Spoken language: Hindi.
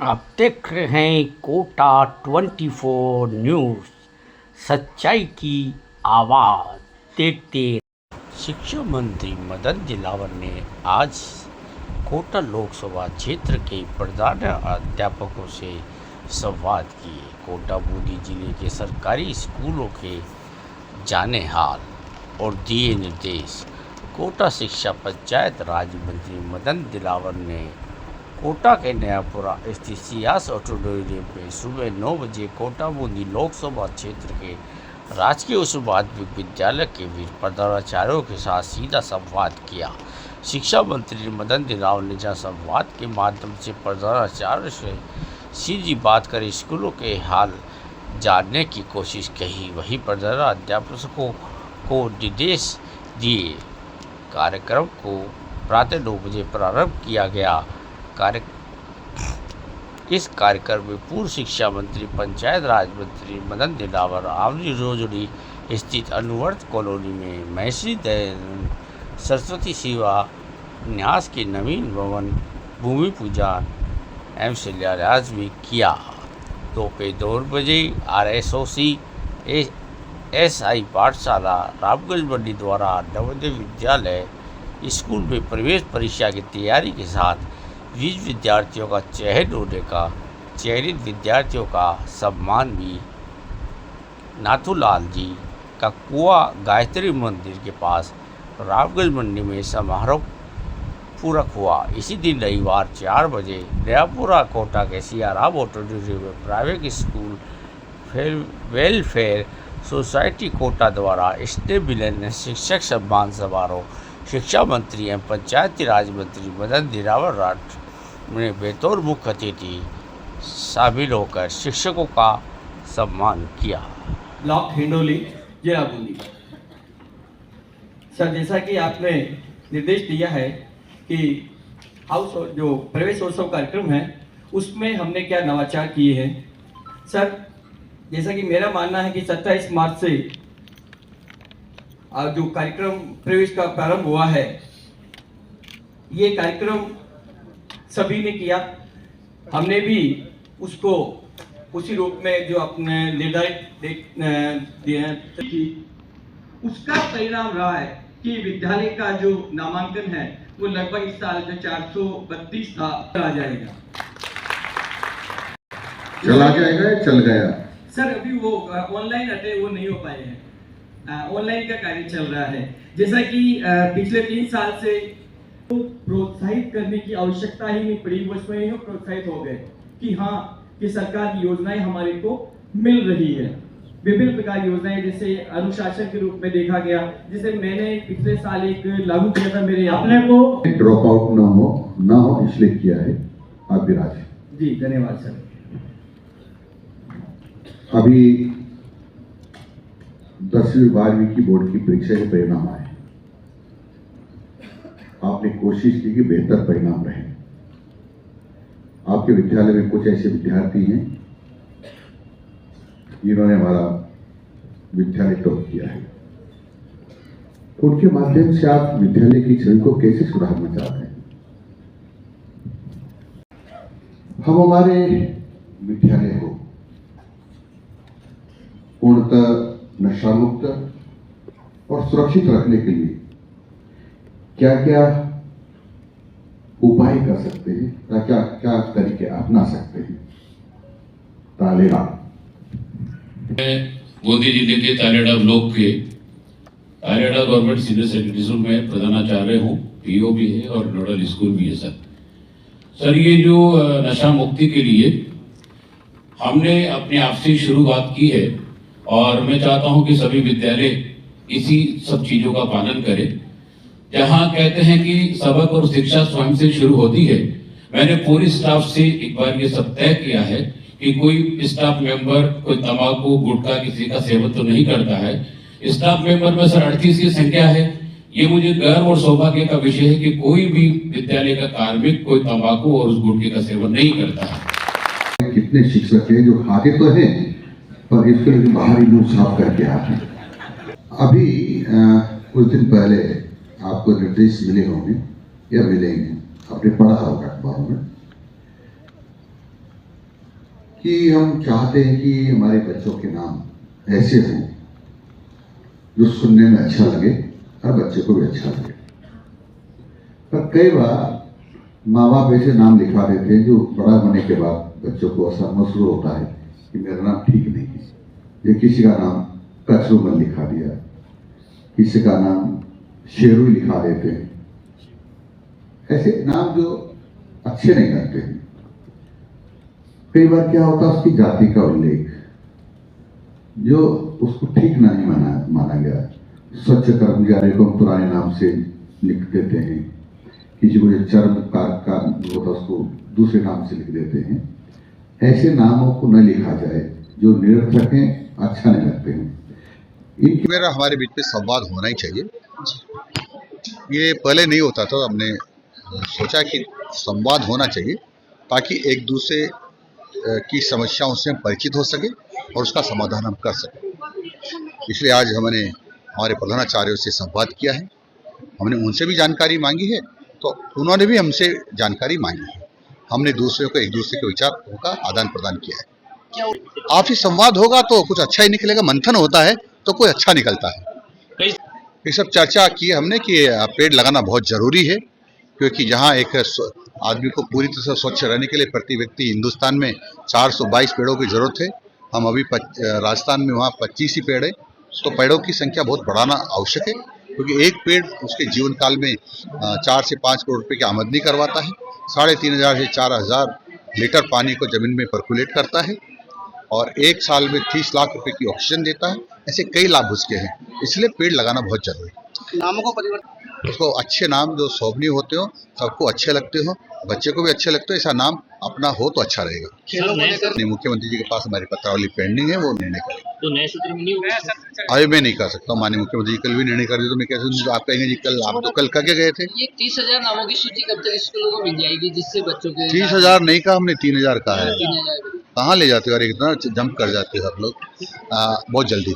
आप देख रहे हैं कोटा 24 न्यूज़, सच्चाई की आवाज़। देखते शिक्षा मंत्री मदन दिलावर ने आज कोटा लोकसभा क्षेत्र के प्रधान अध्यापकों से संवाद किए। कोटा बूंदी जिले के सरकारी स्कूलों के जाने हाल और दिए निर्देश। कोटा शिक्षा पंचायत राज मंत्री मदन दिलावर ने कोटा के नयापुरा स्थित सियास ऑडिटोरियम में सुबह 9 बजे कोटा बूंदी लोकसभा क्षेत्र के राजकीय उच्च माध्यमिक विद्यालय के वीर प्रधानाचार्यों के साथ सीधा संवाद किया। शिक्षा मंत्री मदन दिलावर ने जहां संवाद के माध्यम से प्रधानाचार्य से सीधी बात कर स्कूलों के हाल जानने की कोशिश की, वहीं प्रधानाध्यापकों को निर्देश दिए। कार्यक्रम को प्रातः 9 बजे प्रारंभ किया गया। इस कार्यक्रम में पूर्व शिक्षा मंत्री पंचायत राज मंत्री मदन दिलावर आमली रोजड़ी स्थित अनुवर्त कॉलोनी में महर्षि दयानंद सरस्वती सेवा न्यास के नवीन भवन भूमि पूजन एवं शिलान्यास भी किया। दोपहर 2 बजे RSOC SI पाठशाला रामगंज मंडी द्वारा नवोदय विद्यालय स्कूल में प्रवेश परीक्षा की तैयारी के साथ 20 विद्यार्थियों का चयन होने का चयनित विद्यार्थियों का सम्मान भी नाथूलाल जी का कुआ गायत्री मंदिर के पास रामगंज मंडी में समारोह पूरा हुआ। इसी दिन रविवार 4 बजे नयापुरा कोटा के सियाराम ऑडिटोरियम में private school welfare society Kota द्वारा स्नेह मिलन शिक्षक सम्मान समारोह शिक्षा मंत्री एवं पंचायती राज मंत्री मदन दिलावर ने बतौर मुख्य अतिथि शामिल होकर शिक्षकों का सम्मान किया। ब्लॉक हिंडोली जिला बूंदी। सर, जैसा कि आपने निर्देश दिया है कि हाउस जो प्रवेशोत्सव कार्यक्रम है उसमें हमने क्या नवाचार किए हैं। सर, जैसा कि मेरा मानना है कि 27 मार्च से जो कार्यक्रम प्रवेश का प्रारंभ हुआ है, ये कार्यक्रम सभी ने किया। हमने भी उसको उसी रूप में जो अपने निर्धारित कि उसका परिणाम रहा है कि विद्यालय का जो नामांकन है वो लगभग इस साल जो 432 था आ जाएगा। चला जाएगा या चल गया? सर, अभी वो ऑनलाइन रहते वो नहीं हो पाए हैं। ऑनलाइन का कार्य चल रहा है। जैसा कि पिछले 3 साल से तो प्रोत्साहित करने की आवश्यकता ही नहीं पड़ी, वो स्वयं प्रोत्साहित हो गए कि हाँ, कि सरकार की योजनाएं हमारे को मिल रही है। विभिन्न प्रकार की योजनाएं जैसे अनुशासन के रूप में देखा गया, जैसे मैंने पिछले साल एक लागू किया था मेरे अपने को ड्रॉप आउट ना हो इसलिए किया है। आप भी राज जी, धन्यवाद सर। अभी 10वीं 12वीं की बोर्ड की परीक्षा के परिणाम आए। आपने कोशिश की कि बेहतर परिणाम रहे। आपके विद्यालय में कुछ ऐसे विद्यार्थी हैं जिन्होंने हमारा विद्यालय टॉप किया है। तो उनके माध्यम से आप विद्यालय की छवि को कैसे सुधारना चाहते हैं? हम हमारे विद्यालय को पूर्णतः नशा मुक्त और सुरक्षित रखने के लिए क्या क्या उपाय कर सकते हैं, क्या क्या तरीके अपना सकते हैं? तालेड़ा बूंदी जिले के तालेड़ा ब्लॉक के Taleda government senior secondary school में प्रधानाचार्य हूँ। PO भी है और नोडल स्कूल भी है। सर, ये जो नशा मुक्ति के लिए हमने अपने आप से शुरुआत की है और मैं चाहता हूं कि सभी विद्यालय इसी सब चीजों का पालन करें। जहां कहते हैं कि सबक और शिक्षा स्वयं से शुरू होती है, मैंने पूरी स्टाफ से एक बार ये सब तय किया है कि कोई स्टाफ मेंबर कोई तंबाकू गुटखा किसी का सेवन तो नहीं करता है। स्टाफ मेंबर में सर 38 की संख्या है। ये मुझे गर्व और सौभाग्य का विषय है कि कोई भी विद्यालय का कार्मिक कोई तंबाकू और उस गुटखे का सेवन नहीं करता है। कितने शिक्षक हैं जो खाते तो हैं पर इसके लिए बाहरी मुंह साफ करके आते हैं। अभी कुछ दिन पहले आपको निर्देश मिले होंगे या मिलेंगे, आपने पढ़ा होगा अखबार में कि हम चाहते हैं कि हमारे बच्चों के नाम ऐसे हों जो सुनने में अच्छा लगे और बच्चे को भी अच्छा लगे। पर कई बार माँ बाप ऐसे नाम लिखवा देते हैं जो बड़ा होने के बाद बच्चों को ऐसा महसूस होता है कि मेरा नाम ठीक नहीं है। ये किसी का नाम कचरूमल लिखा दिया, किसी का नाम शेरू लिखा देते हैं, ऐसे नाम जो अच्छे नहीं लगते हैं। कई बार क्या होता है उसकी जाति का उल्लेख जो उसको ठीक नहीं माना गया। स्वच्छ कर्मचारी को हम पुराने नाम से लिख देते हैं, किसी को जो चर्मकार का होता उसको दूसरे नाम से लिख देते हैं। ऐसे नामों को न लिखा जाए जो निरर्थक हैं, अच्छा नहीं लगते हैं। मेरा हमारे बीच में संवाद होना ही चाहिए। ये पहले नहीं होता था, हमने सोचा कि संवाद होना चाहिए ताकि एक दूसरे की समस्याओं से हम परिचित हो सके और उसका समाधान हम कर सकें। इसलिए आज हमने हमारे प्रधानाचार्यों से संवाद किया है। हमने उनसे भी जानकारी मांगी है तो उन्होंने भी हमसे जानकारी मांगी है। हमने दूसरे को एक दूसरे के विचारों का आदान प्रदान किया है। आपसी संवाद होगा तो कुछ अच्छा ही निकलेगा। मंथन होता है तो कोई अच्छा निकलता है। ये सब चर्चा की हमने कि पेड़ लगाना बहुत जरूरी है, क्योंकि जहाँ एक आदमी को पूरी तरह से स्वच्छ रहने के लिए प्रति व्यक्ति हिंदुस्तान में 422 पेड़ों की जरूरत है। हम अभी राजस्थान में वहाँ 25 ही पेड़ है, तो पेड़ों की संख्या बहुत बढ़ाना आवश्यक है, क्योंकि एक पेड़ उसके जीवन काल में 4 से 5 करोड़ रुपए की आमदनी करवाता है, 3500 से 4000 लीटर पानी को जमीन में पर्कुलेट करता है और एक साल में 30 लाख रुपए की ऑक्सीजन देता है। ऐसे कई लाभ उसके हैं, इसलिए पेड़ लगाना बहुत जरूरी है। नामों को परिवर्तन, उसको अच्छे नाम जो शोभनीय होते हो, सबको अच्छे लगते हो, बच्चे को भी अच्छे लगते हो, ऐसा नाम अपना हो तो अच्छा रहेगा। खेलों को लेकर मुख्यमंत्री जी के पास हमारी पत्रावली पेंडिंग है, वो निर्णय करेंगे। तो नए सूत्र में नहीं होगा। अभी मैं नहीं कर सकता हूँ। माननीय मुख्यमंत्री जी कल भी निर्णय कर दिया तो मैं कैसे आप कहेंगे जी कल, आप तो कल करके गए थे। ये 30,000 नामों की सूची कब तक स्कूलों को मिल जाएगी, जिससे बच्चों के 30,000 नहीं कहा हमने, 3,000 कहा है। 3,000 कहाँ ले जाते हो और इतना जंप कर जाते हो आप लोग। बहुत जल्दी